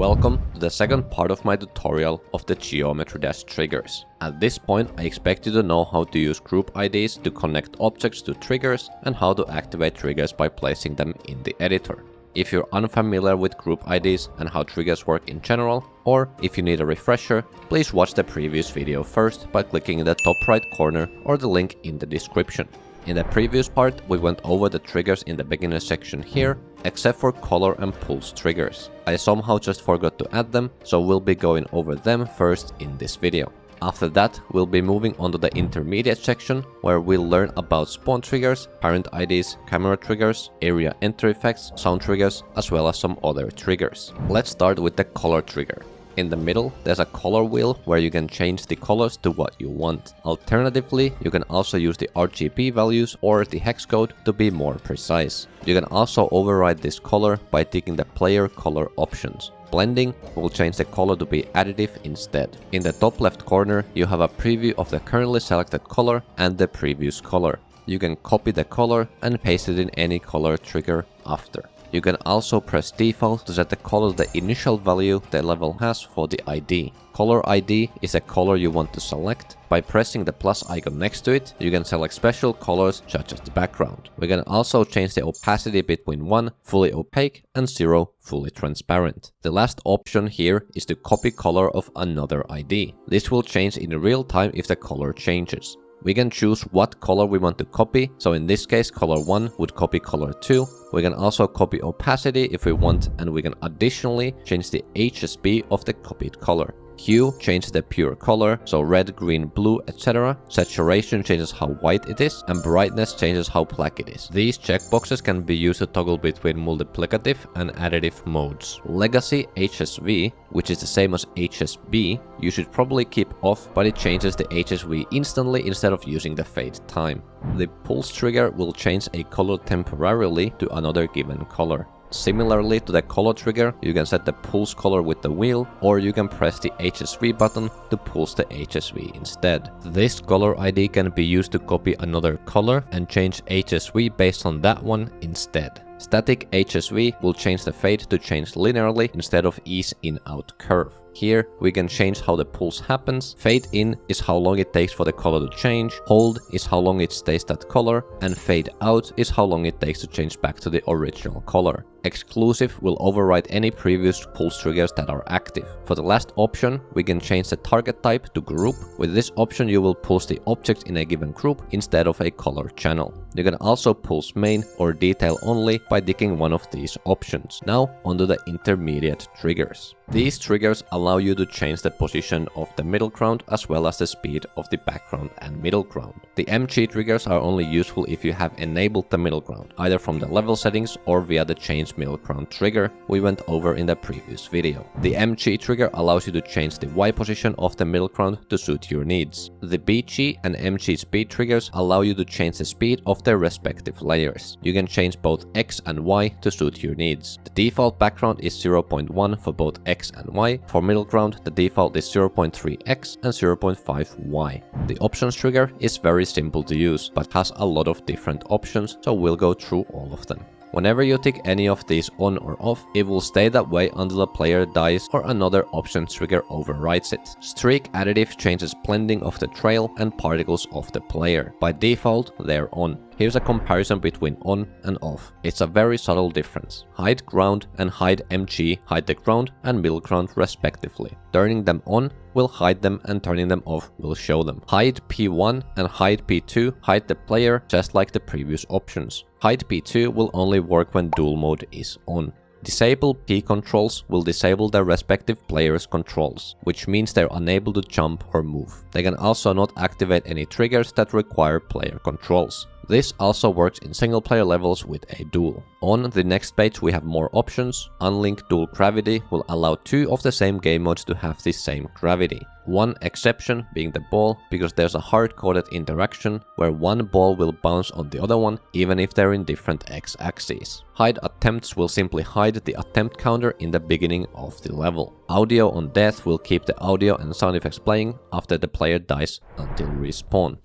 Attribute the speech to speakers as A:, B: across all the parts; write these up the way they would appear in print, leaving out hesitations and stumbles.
A: Welcome to the second part of my tutorial of the geometry dash triggers. At this point, I expect you to know how to use group IDs to connect objects to triggers and how to activate triggers by placing them in the editor. If you're unfamiliar with group IDs and how triggers work in general, or if you need a refresher, please watch the previous video first by clicking in the top right corner or the link in the description. In the previous part, we went over the triggers in the beginner section here, except for color and pulse triggers. I somehow just forgot to add them, so we'll be going over them first in this video. After that, we'll be moving on to the intermediate section, where we'll learn about spawn triggers, parent IDs, camera triggers, area enter effects, sound triggers, as well as some other triggers. Let's start with the color trigger. In the middle, there's a color wheel where you can change the colors to what you want. Alternatively, you can also use the RGB values or the hex code to be more precise. You can also override this color by ticking the player color options. Blending will change the color to be additive instead. In the top left corner, you have a preview of the currently selected color and the previous color. You can copy the color and paste it in any color trigger after. You can also press default to set the color to the initial value the level has for the ID. Color ID is a color you want to select. By pressing the plus icon next to it, you can select special colors such as the background. We can also change the opacity between 1 fully opaque and 0 fully transparent. The last option here is to copy color of another ID. This will change in real time if the color changes. We can choose what color we want to copy, so in this case color 1 would copy color 2. We can also copy opacity if we want, and we can additionally change the HSB of the copied color. Hue changes the pure color, so red, green, blue, etc. Saturation changes how white it is, and brightness changes how black it is. These checkboxes can be used to toggle between multiplicative and additive modes. Legacy HSV, which is the same as HSB, you should probably keep off, but it changes the HSV instantly instead of using the fade time. The pulse trigger will change a color temporarily to another given color. Similarly to the color trigger, you can set the pulse color with the wheel, or you can press the HSV button to pulse the HSV instead. This color ID can be used to copy another color and change HSV based on that one instead. Static HSV will change the fade to change linearly instead of ease in out curve. Here we can change how the pulse happens. Fade in is how long it takes for the color to change, hold is how long it stays that color, and fade out is how long it takes to change back to the original color. Exclusive will override any previous pulse triggers that are active. For the last option, we can change the target type to group. With this option, you will pulse the object in a given group instead of a color channel. You can also pulse main or detail only by ticking one of these options. Now onto the intermediate triggers. These triggers allow you to change the position of the middle ground as well as the speed of the background and middle ground. The MG triggers are only useful if you have enabled the middle ground, either from the level settings or via the change middle ground trigger we went over in the previous video. The MG trigger allows you to change the Y position of the middle ground to suit your needs. The BG and MG speed triggers allow you to change the speed of their respective layers. You can change both X and Y to suit your needs. The default background is 0.1 for both X and Y. For middle ground, the default is 0.3X and 0.5Y. The options trigger is very simple to use, but has a lot of different options, so we'll go through all of them. Whenever you tick any of these on or off, it will stay that way until the player dies or another option trigger overrides it. Streak additive changes blending of the trail and particles of the player. By default, they're on. Here's a comparison between on and off. It's a very subtle difference. Hide ground and hide MG hide the ground and middle ground respectively. Turning them on will hide them and turning them off will show them. Hide P1 and hide P2 hide the player just like the previous options. Hide P2 will only work when dual mode is on. Disable P controls will disable their respective player's controls, which means they're unable to jump or move. They can also not activate any triggers that require player controls. This also works in single player levels with a duel. On the next page we have more options. Unlink dual gravity will allow two of the same game modes to have the same gravity. One exception being the ball, because there's a hard-coded interaction where one ball will bounce on the other one even if they're in different x-axes. Hide attempts will simply hide the attempt counter in the beginning of the level. Audio on death will keep the audio and sound effects playing after the player dies until respawn.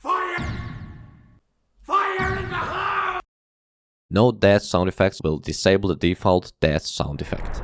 A: No death sound effects will disable the default death sound effect.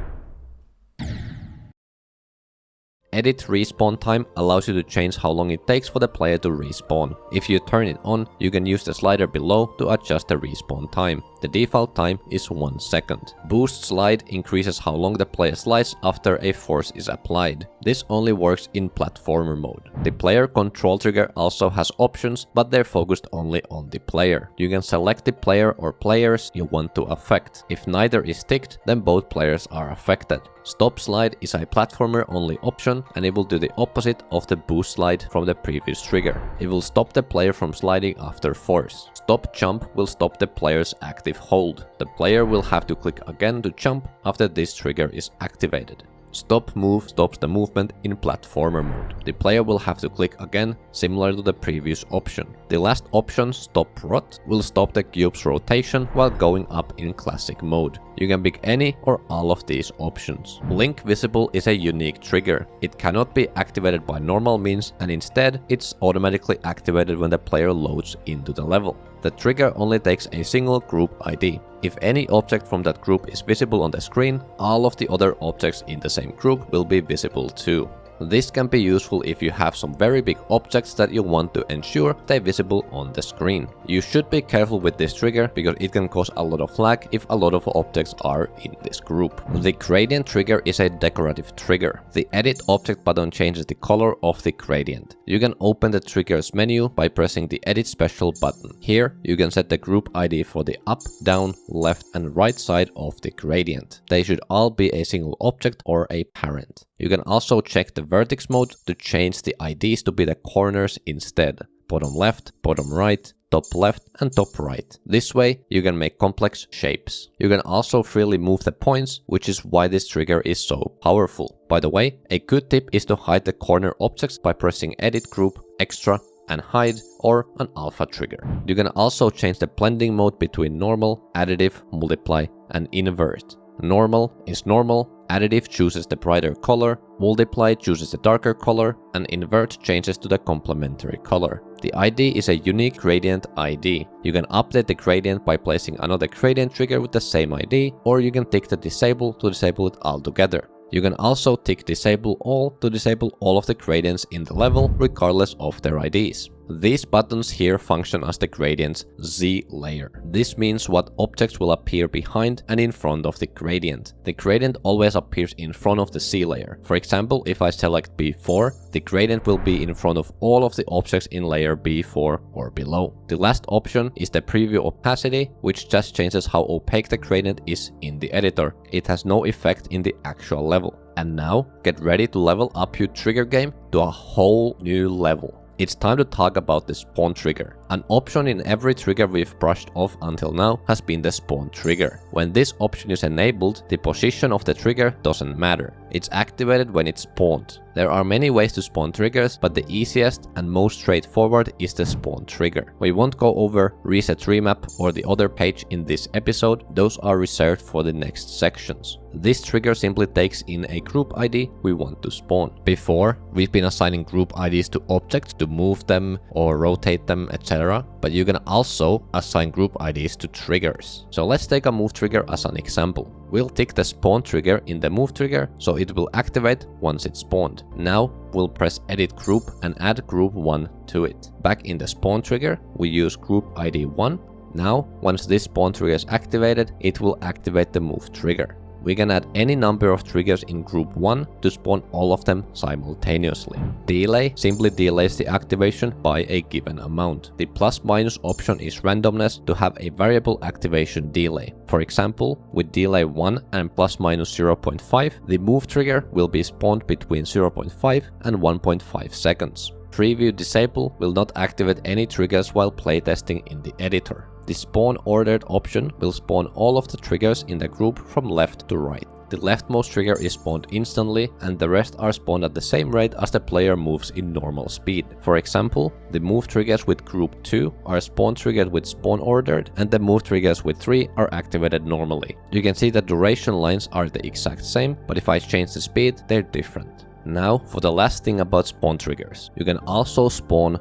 A: Edit respawn time allows you to change how long it takes for the player to respawn. If you turn it on, you can use the slider below to adjust the respawn time. The default time is 1 second. Boost slide increases how long the player slides after a force is applied. This only works in platformer mode. The player control trigger also has options, but they're focused only on the player. You can select the player or players you want to affect. If neither is ticked, then both players are affected. Stop slide is a platformer only option, and it will do the opposite of the boost slide from the previous trigger. It will stop the player from sliding after force. Stop jump will stop the player's active hold. The player will have to click again to jump after this trigger is activated. Stop move stops the movement in platformer mode. The player will have to click again, similar to the previous option. The last option, stop rot, will stop the cube's rotation while going up in classic mode. You can pick any or all of these options. Blink visible is a unique trigger. It cannot be activated by normal means, and instead it's automatically activated when the player loads into the level. The trigger only takes a single group ID. If any object from that group is visible on the screen, all of the other objects in the same group will be visible too. This can be useful if you have some very big objects that you want to ensure they're visible on the screen. You should be careful with this trigger because it can cause a lot of lag if a lot of objects are in this group. The gradient trigger is a decorative trigger. The edit object button changes the color of the gradient. You can open the triggers menu by pressing the edit special button. Here you can set the group ID for the up, down, left and right side of the gradient. They should all be a single object or a parent. You can also check the vertex mode to change the IDs to be the corners instead. Bottom left, bottom right, top left and top right. This way you can make complex shapes. You can also freely move the points, which is why this trigger is so powerful. By the way, a good tip is to hide the corner objects by pressing edit group, extra and hide or an alpha trigger. You can also change the blending mode between normal, additive, multiply and invert. Normal is normal, additive chooses the brighter color, multiply chooses the darker color, and invert changes to the complementary color. The ID is a unique gradient ID. You can update the gradient by placing another gradient trigger with the same ID, or you can tick the disable to disable it altogether. You can also tick disable all to disable all of the gradients in the level regardless of their IDs. These buttons here function as the gradient's Z layer. This means what objects will appear behind and in front of the gradient. The gradient always appears in front of the Z layer. For example, if I select B4, the gradient will be in front of all of the objects in layer B4 or below. The last option is the preview opacity, which just changes how opaque the gradient is in the editor. It has no effect in the actual level. And now, get ready to level up your trigger game to a whole new level. It's time to talk about the spawn trigger. An option in every trigger we've brushed off until now has been the spawn trigger. When this option is enabled, the position of the trigger doesn't matter. It's activated when it's spawned. There are many ways to spawn triggers, but the easiest and most straightforward is the spawn trigger. We won't go over reset remap or the other page in this episode, those are reserved for the next sections. This trigger simply takes in a group ID we want to spawn. Before, we've been assigning group IDs to objects to move them or rotate them, etc. But you can also assign group IDs to triggers. So let's take a move trigger as an example. We'll tick the spawn trigger in the move trigger, so it will activate once it's spawned. Now we'll press edit group and add group 1 to it. Back in the spawn trigger, we use group ID 1. Now, once this spawn trigger is activated, it will activate the move trigger. We can add any number of triggers in group 1 to spawn all of them simultaneously. Delay simply delays the activation by a given amount. The plus minus option is randomness to have a variable activation delay. For example, with delay 1 and plus minus 0.5, the move trigger will be spawned between 0.5 and 1.5 seconds. Preview disable will not activate any triggers while playtesting in the editor. The spawn ordered option will spawn all of the triggers in the group from left to right. The leftmost trigger is spawned instantly and the rest are spawned at the same rate as the player moves in normal speed. For example, the move triggers with group 2 are spawn triggered with spawn ordered and the move triggers with 3 are activated normally. You can see the duration lines are the exact same, but if I change the speed, they're different. Now for the last thing about spawn triggers. You can also spawn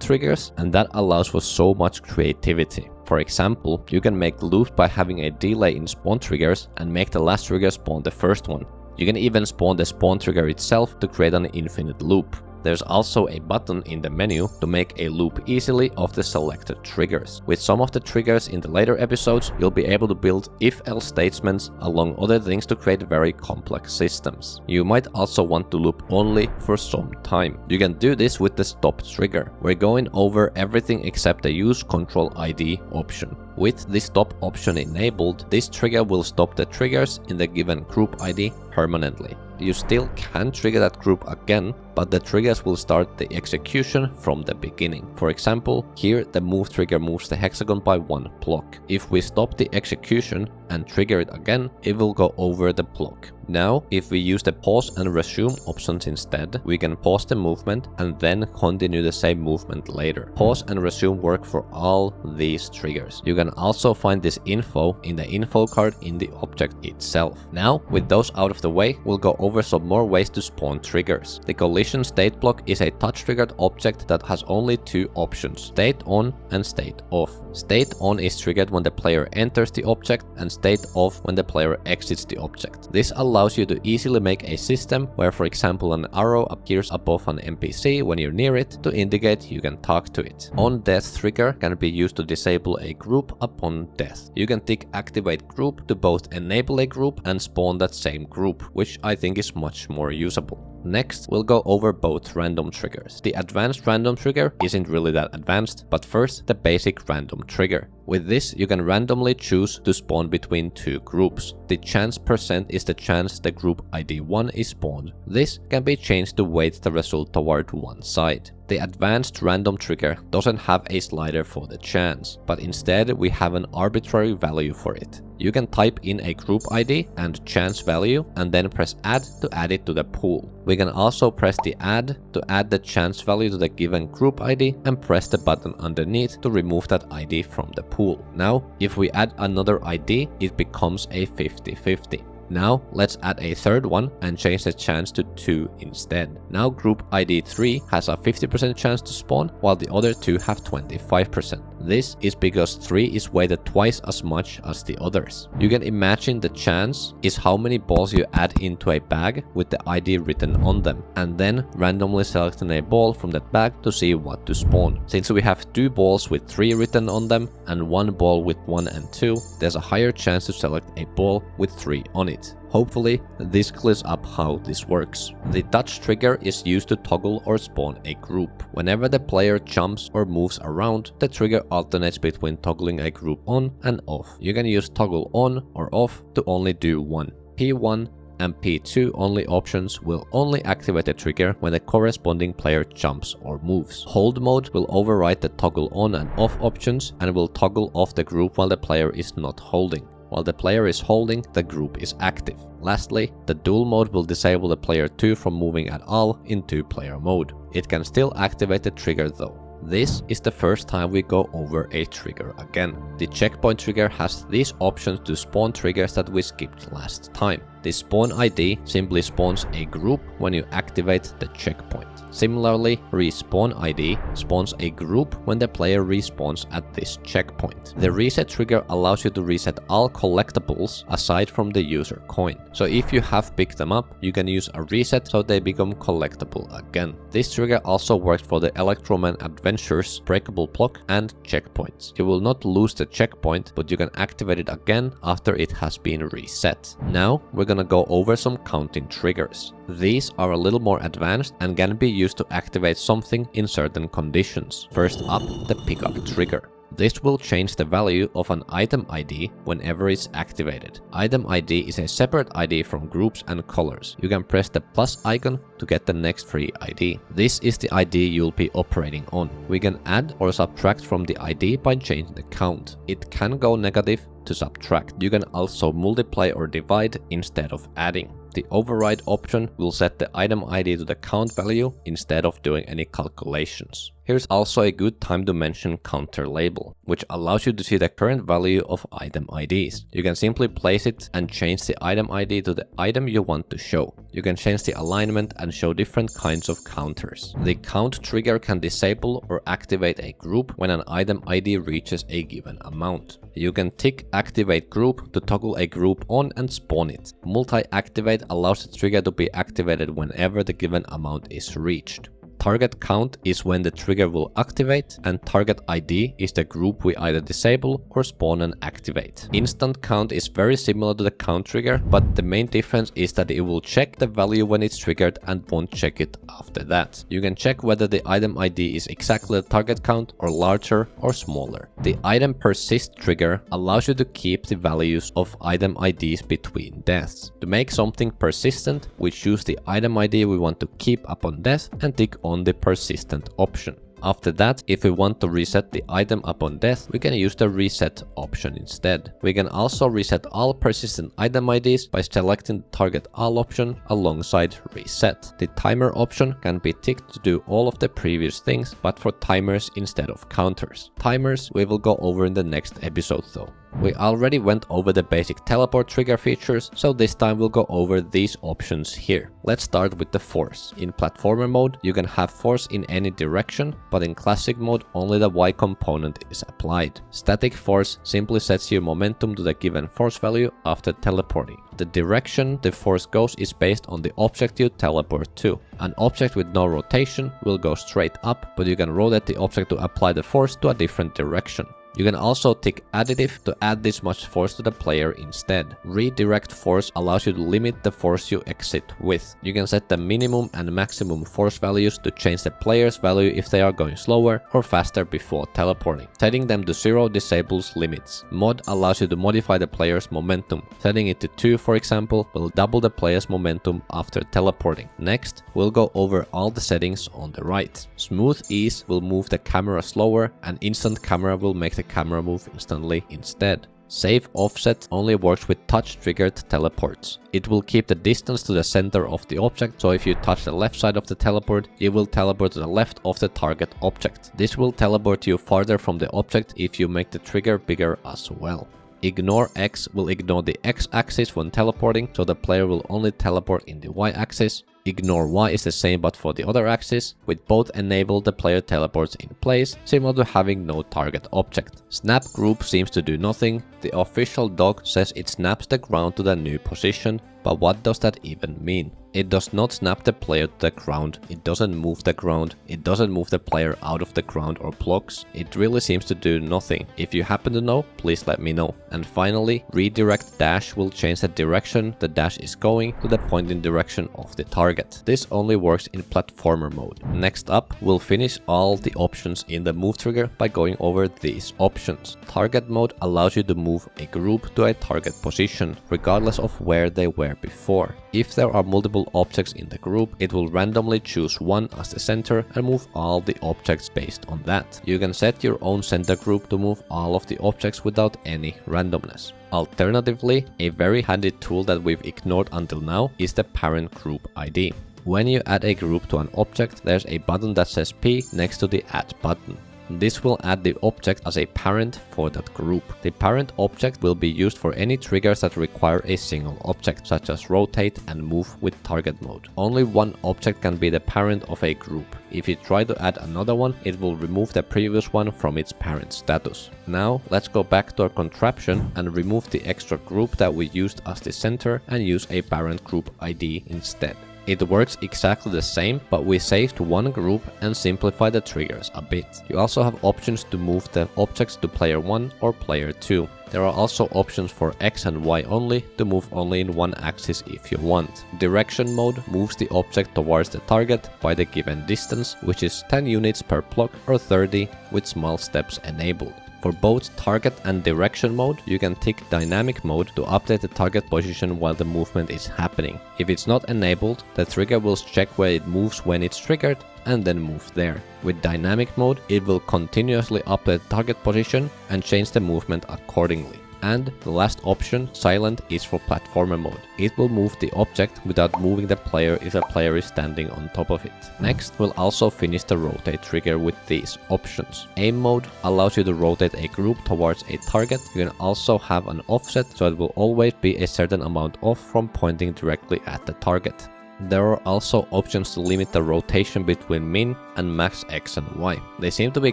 A: triggers and that allows for so much creativity. For example, you can make loops by having a delay in spawn triggers and make the last trigger spawn the first one. You can even spawn the spawn trigger itself to create an infinite loop. There's also a button in the menu to make a loop easily of the selected triggers. With some of the triggers in the later episodes, you'll be able to build if-else statements along other things to create very complex systems. You might also want to loop only for some time. You can do this with the stop trigger. We're going over everything except the use control ID option. With the stop option enabled, this trigger will stop the triggers in the given group ID permanently. You still can trigger that group again, but the triggers will start the execution from the beginning. For example, here the move trigger moves the hexagon by 1 block. If we stop the execution and trigger it again, it will go over the block. Now, if we use the pause and resume options instead, we can pause the movement and then continue the same movement later. Pause and resume work for all these triggers. You can also find this info in the info card in the object itself. Now, with those out of the way, we'll go over some more ways to spawn triggers. The collision state block is a touch triggered object that has only 2 options, state on and state off. State on is triggered when the player enters the object and state off when the player exits the object. This allows you to easily make a system where, for example, an arrow appears above an NPC when you're near it to indicate you can talk to it. On death trigger can be used to disable a group upon death. You can tick activate group to both enable a group and spawn that same group, which I think is much more usable. Next, we'll go over both random triggers. The advanced random trigger isn't really that advanced, but first the basic random trigger. With this, you can randomly choose to spawn between 2 groups. The chance % is the chance the group ID 1 is spawned. This can be changed to weight the result toward one side. The advanced random trigger doesn't have a slider for the chance, but instead we have an arbitrary value for it. You can type in a group ID and chance value and then press add to add it to the pool. We can also press the add to add the chance value to the given group ID and press the button underneath to remove that ID from the pool. Now, if we add another ID, it becomes a 50-50. Now, let's add a third one and change the chance to 2 instead. Now group ID 3 has a 50% chance to spawn, while the other 2 have 25%. This is because 3 is weighted twice as much as the others. You can imagine the chance is how many balls you add into a bag with the ID written on them, and then randomly selecting a ball from that bag to see what to spawn. Since we have 2 balls with 3 written on them and 1 ball with 1 and 2, there's a higher chance to select a ball with 3 on it. Hopefully, this clears up how this works. The touch trigger is used to toggle or spawn a group. Whenever the player jumps or moves around, the trigger alternates between toggling a group on and off. You can use toggle on or off to only do one. P1 and P2 only options will only activate the trigger when the corresponding player jumps or moves. Hold mode will override the toggle on and off options and will toggle off the group while the player is not holding. While the player is holding, the group is active. Lastly, the dual mode will disable the player 2 from moving at all in 2-player mode. It can still activate the trigger though. This is the first time we go over a trigger again. The checkpoint trigger has these options to spawn triggers that we skipped last time. The spawn ID simply spawns a group when you activate the checkpoint. Similarly, respawn ID spawns a group when the player respawns at this checkpoint. The reset trigger allows you to reset all collectibles aside from the user coin. So if you have picked them up, you can use a reset so they become collectible again. This trigger also works for the Electroman Adventures breakable block and checkpoints. You will not lose the checkpoint, but you can activate it again after it has been reset. Now we're gonna go over some counting triggers. These are a little more advanced and can be used to activate something in certain conditions. First up, the pickup trigger. This will change the value of an item ID whenever it's activated. Item ID is a separate ID from groups and colors. You can press the plus icon to get the next free ID. This is the ID you'll be operating on. We can add or subtract from the ID by changing the count. It can go negative to subtract. You can also multiply or divide instead of adding. The override option will set the item ID to the count value instead of doing any calculations. Here's also a good time to mention counter label, which allows you to see the current value of item IDs. You can simply place it and change the item ID to the item you want to show. You can change the alignment and show different kinds of counters. The count trigger can disable or activate a group when an item ID reaches a given amount. You can tick activate group to toggle a group on and spawn it. Multi-activate allows the trigger to be activated whenever the given amount is reached. Target count is when the trigger will activate, and target ID is the group we either disable or spawn and activate. Instant count is very similar to the count trigger, but the main difference is that it will check the value when it's triggered and won't check it after that. You can check whether the item ID is exactly the target count or larger or smaller. The item persist trigger allows you to keep the values of item IDs between deaths. To make something persistent, we choose the item ID we want to keep upon death and tick on the persistent option. After that, if we want to reset the item upon death, we can use the reset option instead. We can also reset all persistent item IDs by selecting the target all option alongside reset. The timer option can be ticked to do all of the previous things, but for timers instead of counters. Timers we will go over in the next episode though. We already went over the basic teleport trigger features, so this time we'll go over these options here. Let's start with the force. In platformer mode, you can have force in any direction, but in classic mode only the Y component is applied. Static force simply sets your momentum to the given force value after teleporting. The direction the force goes is based on the object you teleport to. An object with no rotation will go straight up, but you can rotate the object to apply the force to a different direction. You can also tick additive to add this much force to the player instead. Redirect force allows you to limit the force you exit with. You can set the minimum and maximum force values to change the player's value if they are going slower or faster before teleporting. Setting them to 0 disables limits. Mod allows you to modify the player's momentum. Setting it to 2 for example will double the player's momentum after teleporting. Next, we'll go over all the settings on the right. Smooth ease will move the camera slower, and instant camera will make the camera move instantly instead. Safe offset only works with touch triggered teleports. It will keep the distance to the center of the object, so if you touch the left side of the teleport, it will teleport to the left of the target object. This will teleport you farther from the object if you make the trigger bigger as well. Ignore X will ignore the X axis when teleporting, so the player will only teleport in the Y axis. Ignore Y is the same but for the other axis. With both enabled, the player teleports in place, similar to having no target object. Snap group seems to do nothing. The official doc says it snaps the ground to the new position, but what does that even mean? It does not snap the player to the ground, it doesn't move the ground, it doesn't move the player out of the ground or blocks. It really seems to do nothing. If you happen to know, please let me know. And finally, redirect dash will change the direction the dash is going to the pointing direction of the target. This only works in platformer mode. Next up, we'll finish all the options in the move trigger by going over these options. Target mode allows you to move a group to a target position, regardless of where they were before. If there are multiple objects in the group, it will randomly choose one as the center and move all the objects based on that. You can set your own center group to move all of the objects without any randomness. Alternatively, a very handy tool that we've ignored until now is the parent group ID. When you add a group to an object, there's a button that says P next to the add button. This will add the object as a parent for that group. The parent object will be used for any triggers that require a single object, such as rotate and move with target mode. Only one object can be the parent of a group. If you try to add another one, it will remove the previous one from its parent status. Now let's go back to our contraption and remove the extra group that we used as the center and use a parent group ID instead. It works exactly the same, but we saved one group and simplified the triggers a bit. You also have options to move the objects to player 1 or player 2. There are also options for X and Y only, to move only in one axis if you want. Direction mode moves the object towards the target by the given distance, which is 10 units per block or 30 with small steps enabled. For both target and direction mode, you can tick dynamic mode to update the target position while the movement is happening. If it's not enabled, the trigger will check where it moves when it's triggered and then move there. With dynamic mode, it will continuously update target position and change the movement accordingly. And the last option, silent, is for platformer mode. It will move the object without moving the player if the player is standing on top of it. Next, we'll also finish the rotate trigger with these options. Aim mode allows you to rotate a group towards a target. You can also have an offset, so it will always be a certain amount off from pointing directly at the target. There are also options to limit the rotation between min and max X and Y. They seem to be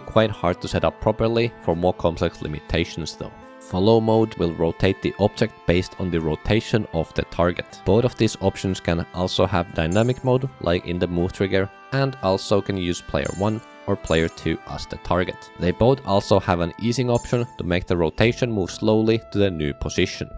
A: quite hard to set up properly for more complex limitations though. Follow mode will rotate the object based on the rotation of the target. Both of these options can also have dynamic mode, like in the move trigger, and also can use player 1 or player 2 as the target. They both also have an easing option to make the rotation move slowly to the new position.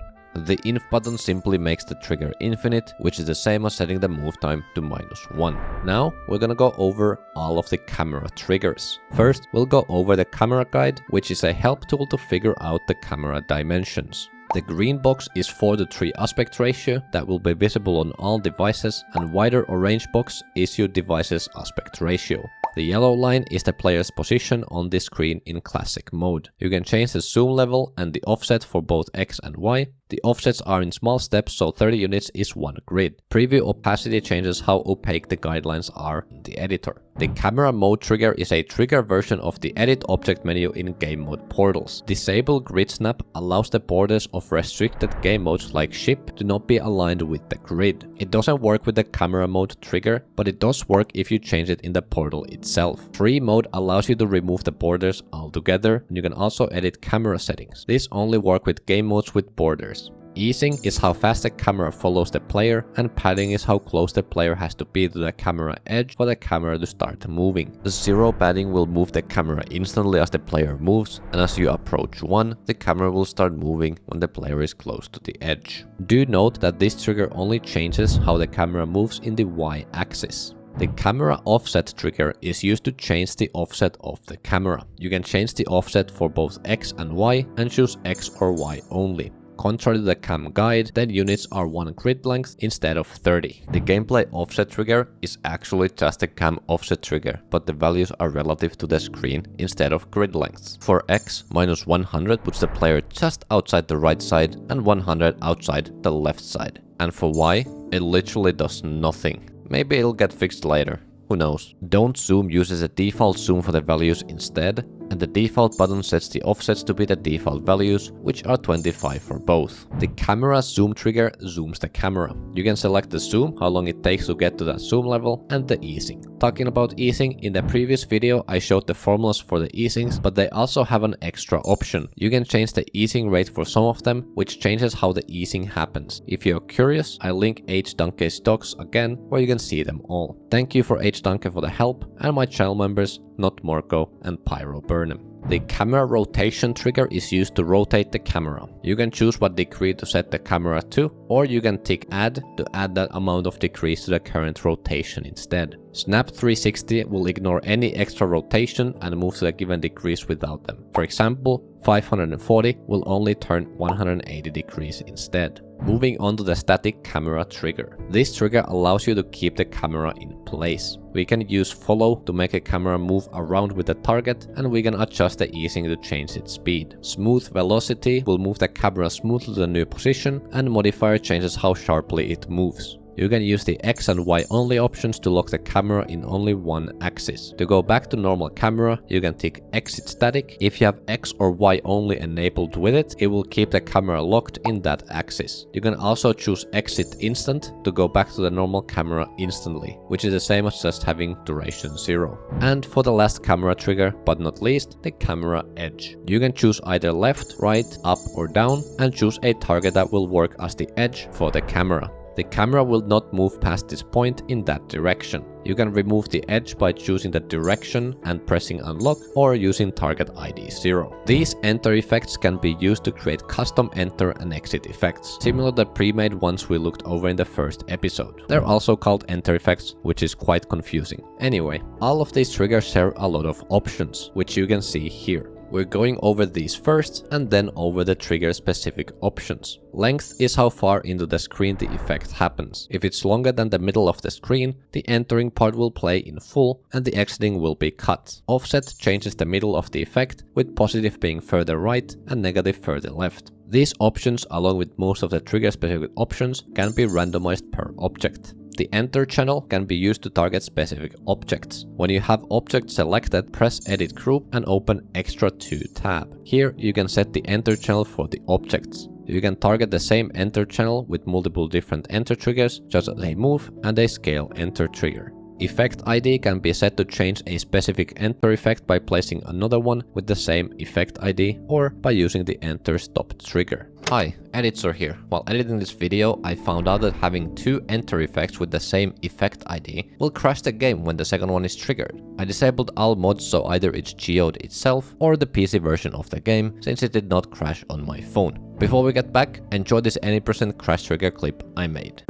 A: The inf button simply makes the trigger infinite, which is the same as setting the move time to -1. Now we're gonna go over all of the camera triggers. First, we'll go over the camera guide, which is a help tool to figure out the camera dimensions. The green box is 4:3 aspect ratio that will be visible on all devices, and wider orange box is your device's aspect ratio. The yellow line is the player's position on the screen in classic mode. You can change the zoom level and the offset for both X and Y. The offsets are in small steps, so 30 units is one grid. Preview opacity changes how opaque the guidelines are in the editor. The camera mode trigger is a trigger version of the edit object menu in game mode portals. Disable grid snap allows the borders of restricted game modes like ship to not be aligned with the grid. It doesn't work with the camera mode trigger, but it does work if you change it in the portal itself. Free mode allows you to remove the borders altogether, and you can also edit camera settings. This only works with game modes with borders. Easing is how fast the camera follows the player, and padding is how close the player has to be to the camera edge for the camera to start moving. The 0 padding will move the camera instantly as the player moves, and as you approach 1, the camera will start moving when the player is close to the edge. Do note that this trigger only changes how the camera moves in the Y axis. The camera offset trigger is used to change the offset of the camera. You can change the offset for both X and Y and choose X or Y only. Contrary to the cam guide, then units are 1 grid length instead of 30. The gameplay offset trigger is actually just a cam offset trigger, but the values are relative to the screen instead of grid lengths. For X, -100 puts the player just outside the right side and 100 outside the left side. And for Y, it literally does nothing. Maybe it'll get fixed later. Who knows? Don't zoom uses a default zoom for the values instead, and the default button sets the offsets to be the default values, which are 25 for both. The camera zoom trigger zooms the camera. You can select the zoom, how long it takes to get to that zoom level, and the easing. Talking about easing, in the previous video I showed the formulas for the easings, but they also have an extra option. You can change the easing rate for some of them, which changes how the easing happens. If you're curious, I link HDunke's docs again, where you can see them all. Thank you for HDunke for the help, and my channel members, Not Morco and Pyro Burnham. The camera rotation trigger is used to rotate the camera. You can choose what degree to set the camera to, or you can tick add to add that amount of degrees to the current rotation instead. Snap 360 will ignore any extra rotation and move to the given degrees without them. For example, 540 will only turn 180 degrees instead. Moving on to the static camera trigger. This trigger allows you to keep the camera in place. We can use follow to make a camera move around with the target, and we can adjust the easing to change its speed. Smooth velocity will move the camera smoothly to the new position, and modifier changes how sharply it moves. You can use the X and Y only options to lock the camera in only one axis. To go back to normal camera, you can tick exit static. If you have X or Y only enabled with it, it will keep the camera locked in that axis. You can also choose exit instant to go back to the normal camera instantly, which is the same as just having duration 0. And for the last camera trigger, but not least, the camera edge. You can choose either left, right, up or down, and choose a target that will work as the edge for the camera. The camera will not move past this point in that direction. You can remove the edge by choosing the direction and pressing unlock, or using target ID 0. These enter effects can be used to create custom enter and exit effects, similar to the pre-made ones we looked over in the first episode. They're also called enter effects, which is quite confusing. Anyway, all of these triggers share a lot of options, which you can see here. We're going over these first and then over the trigger specific options. Length is how far into the screen the effect happens. If it's longer than the middle of the screen, the entering part will play in full and the exiting will be cut. Offset changes the middle of the effect, with positive being further right and negative further left. These options, along with most of the trigger specific options, can be randomized per object. The enter channel can be used to target specific objects. When you have objects selected, press edit group and open extra 2 tab. Here you can set the enter channel for the objects. You can target the same enter channel with multiple different enter triggers, just as a move and a scale enter trigger. Effect ID can be set to change a specific enter effect by placing another one with the same effect ID or by using the enter stop trigger. Hi, Jeyzor here. While editing this video, I found out that having two enter effects with the same effect ID will crash the game when the second one is triggered. I disabled all mods, so either it's geode itself or the PC version of the game, since it did not crash on my phone. Before we get back, enjoy this any % crash trigger clip I made.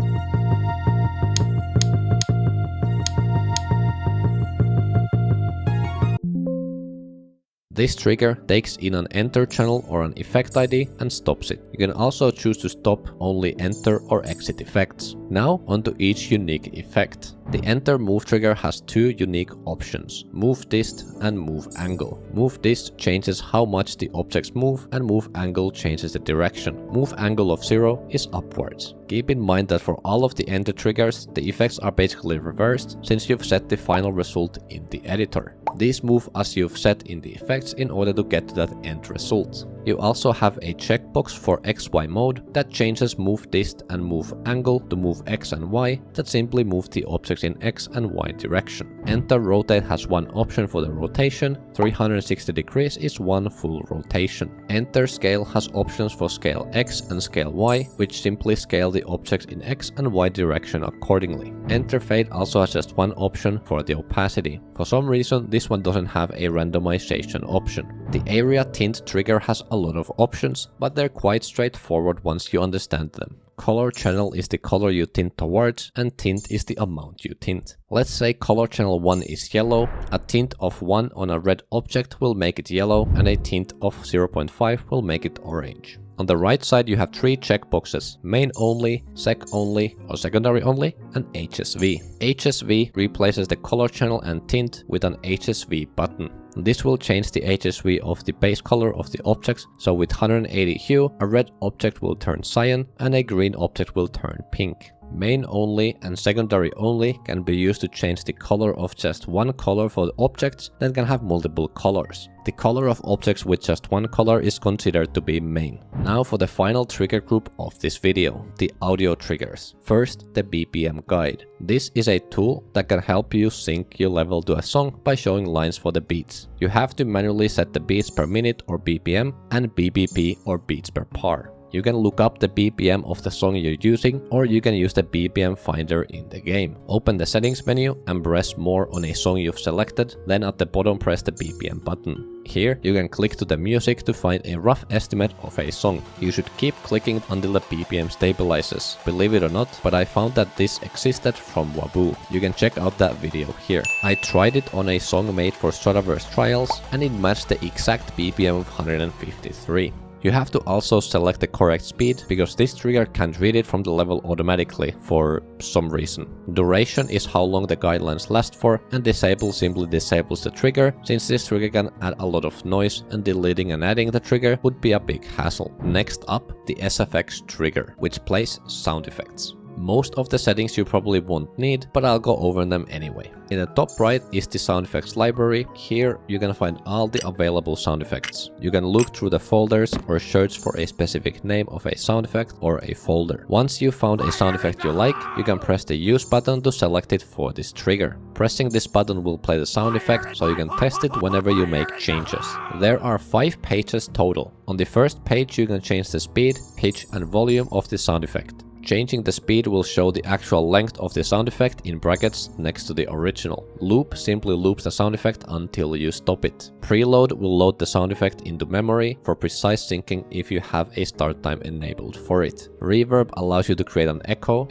A: This trigger takes in an enter channel or an effect ID and stops it. You can also choose to stop only enter or exit effects. Now onto each unique effect. The enter move trigger has two unique options, move dist and move angle. Move dist changes how much the objects move and move angle changes the direction. Move angle of 0 is upwards. Keep in mind that for all of the enter triggers, the effects are basically reversed since you've set the final result in the editor. These move as you've set in the effects in order to get to that end result. You also have a checkbox for XY mode that changes move dist and move angle to move X and Y that simply move the objects in X and Y direction. Enter rotate has one option for the rotation, 360 degrees is one full rotation. Enter scale has options for scale X and scale Y, which simply scale the objects in X and Y direction accordingly. Enter fade also has just one option for the opacity. For some reason, this one doesn't have a randomization option. The area tint trigger has a lot of options, but they're quite straightforward once you understand them. Color channel is the color you tint towards, and tint is the amount you tint. Let's say color channel 1 is yellow, a tint of 1 on a red object will make it yellow, and a tint of 0.5 will make it orange. On the right side you have three checkboxes, main only, sec only or secondary only, and HSV. HSV replaces the color channel and tint with an HSV button. This will change the HSV of the base color of the objects, so with 180 hue, a red object will turn cyan and a green object will turn pink. Main only and secondary only can be used to change the color of just one color for the objects that can have multiple colors. The color of objects with just one color is considered to be main. Now for the final trigger group of this video, the audio triggers. First, the BPM guide. This is a tool that can help you sync your level to a song by showing lines for the beats. You have to manually set the beats per minute or BPM and BPP or beats per par. You can look up the BPM of the song you're using, or you can use the BPM finder in the game. Open the settings menu and press more on a song you've selected, then at the bottom press the BPM button. Here you can click to the music to find a rough estimate of a song. You should keep clicking until the BPM stabilizes. Believe it or not, but I found that this existed from Waboo. You can check out that video here. I tried it on a song made for Stradiverse Trials and it matched the exact BPM of 153. You have to also select the correct speed, because this trigger can't read it from the level automatically for some reason. Duration is how long the guidelines last for, and disable simply disables the trigger, since this trigger can add a lot of noise and deleting and adding the trigger would be a big hassle. Next up, the SFX trigger, which plays sound effects. Most of the settings you probably won't need, but I'll go over them anyway. In the top right is the sound effects library. Here you can find all the available sound effects. You can look through the folders or search for a specific name of a sound effect or a folder. Once you've found a sound effect you like, you can press the use button to select it for this trigger. Pressing this button will play the sound effect, so you can test it whenever you make changes. There are 5 pages total. On the first page you can change the speed, pitch and volume of the sound effect. Changing the speed will show the actual length of the sound effect in brackets next to the original. Loop simply loops the sound effect until you stop it. Preload will load the sound effect into memory for precise syncing if you have a start time enabled for it. Reverb allows you to create an echo.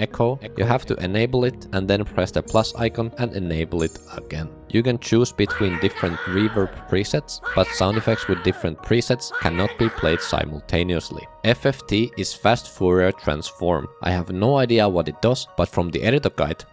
A: You have to enable it and then press the plus icon and enable it again. You can choose between different reverb presets, but sound effects with different presets cannot be played simultaneously. FFT is Fast Fourier Transform. I have no idea what it does, but from the editor guide,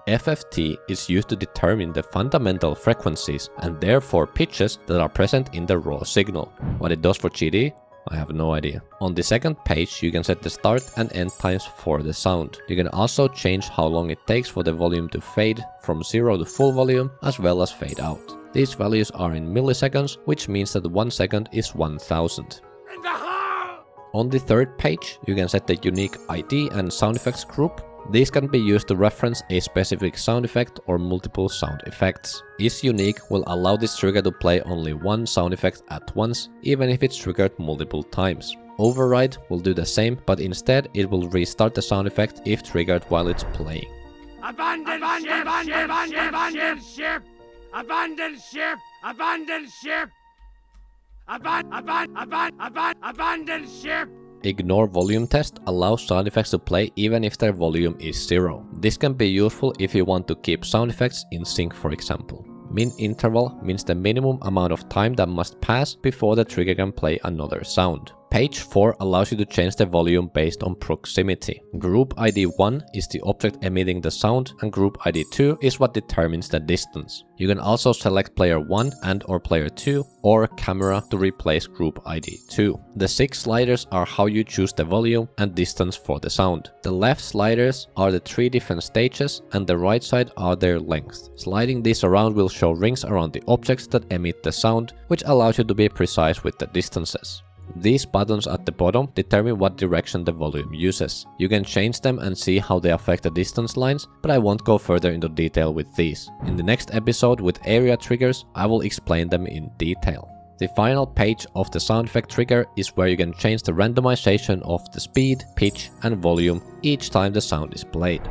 A: FFT is used to determine the fundamental frequencies and therefore pitches that are present in the raw signal. What it does for GD? I have no idea. On the second page you can set the start and end times for the sound. You can also change how long it takes for the volume to fade from 0 to full volume, as well as fade out. These values are in milliseconds, which means that 1 second is 1000. On the third page you can set the unique ID and sound effects group. These can be used to reference a specific sound effect or multiple sound effects. IsUnique will allow this trigger to play only one sound effect at once, even if it's triggered multiple times. Override will do the same, but instead it will restart the sound effect if triggered while it's playing.
B: Abandon ship! Abandon ship! Abandon ship! Abandon ship!
A: Ignore volume test allows sound effects to play even if their volume is 0. This can be useful if you want to keep sound effects in sync, for example. Min interval means the minimum amount of time that must pass before the trigger can play another sound. Page 4 allows you to change the volume based on proximity. Group ID 1 is the object emitting the sound, and Group ID 2 is what determines the distance. You can also select player 1 and/or player 2 or camera to replace Group ID 2. The 6 sliders are how you choose the volume and distance for the sound. The left sliders are the 3 different stages, and the right side are their length. Sliding these around will show rings around the objects that emit the sound, which allows you to be precise with the distances. These buttons at the bottom determine what direction the volume uses. You can change them and see how they affect the distance lines, but I won't go further into detail with these. In the next episode with area triggers, I will explain them in detail. The final page of the sound effect trigger is where you can change the randomization of the speed, pitch, and volume each time the sound is played.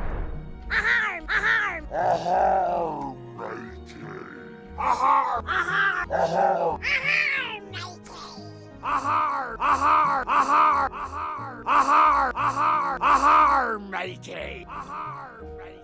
B: Aharm! Aharm! Aharm, matey! Aharm! Aharm! Aharm! Aharm, matey! Aharm! Aharm! Aharm! Aharm! Aharm! Aharm! Aharm, matey! Aharm, matey!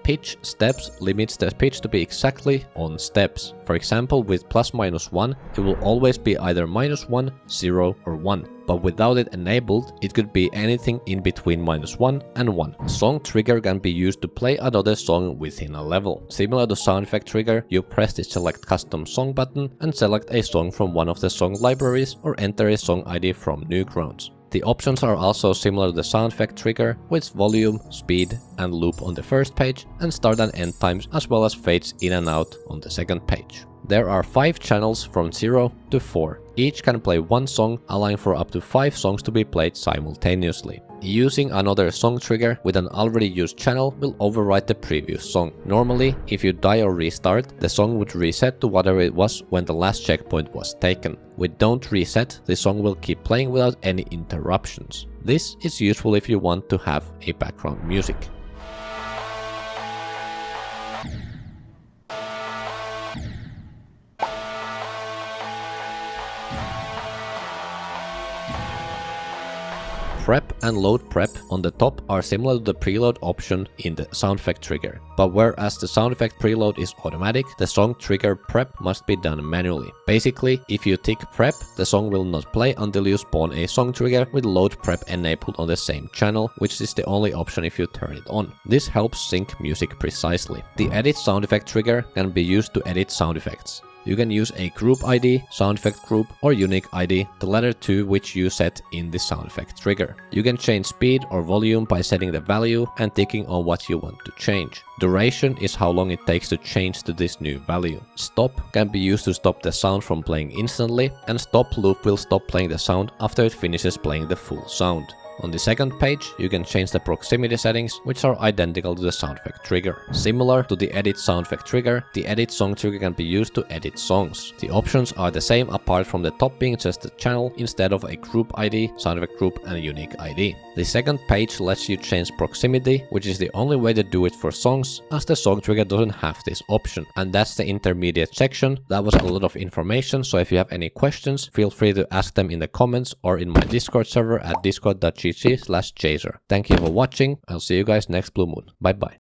A: Pitch steps limits the pitch to be exactly on steps. For example, with +-1, it will always be either -1, 0, or 1. But without it enabled, it could be anything in between -1 and 1. Song trigger can be used to play another song within a level. Similar to sound effect trigger, you press the select custom song button and select a song from one of the song libraries or enter a song ID from Newgrounds. The options are also similar to the sound effect trigger, with volume, speed, and loop on the first page, and start and end times, as well as fades in and out on the second page. There are 5 channels from 0 to 4. Each can play one song, allowing for up to 5 songs to be played simultaneously. Using another song trigger with an already used channel will overwrite the previous song. Normally, if you die or restart, the song would reset to whatever it was when the last checkpoint was taken. With don't reset, the song will keep playing without any interruptions. This is useful if you want to have a background music. Prep and load prep on the top are similar to the preload option in the sound effect trigger. But whereas the sound effect preload is automatic, the song trigger prep must be done manually. Basically, if you tick prep, the song will not play until you spawn a song trigger with load prep enabled on the same channel, which is the only option if you turn it on. This helps sync music precisely. The edit sound effect trigger can be used to edit sound effects. You can use a group ID, sound effect group, or unique ID, the latter two which you set in the sound effect trigger. You can change speed or volume by setting the value and ticking on what you want to change. Duration is how long it takes to change to this new value. Stop can be used to stop the sound from playing instantly, and stop loop will stop playing the sound after it finishes playing the full sound. On the second page, you can change the proximity settings, which are identical to the sound effect trigger. Similar to the edit sound effect trigger, the edit song trigger can be used to edit songs. The options are the same apart from the top being just a channel instead of a group ID, sound effect group, and a unique ID. The second page lets you change proximity, which is the only way to do it for songs, as the song trigger doesn't have this option. And that's the intermediate section. That was a lot of information, so if you have any questions, feel free to ask them in the comments or in my Discord server at discord.gg/Jeyzor. Thank you for watching. I'll see you guys next blue moon. Bye bye.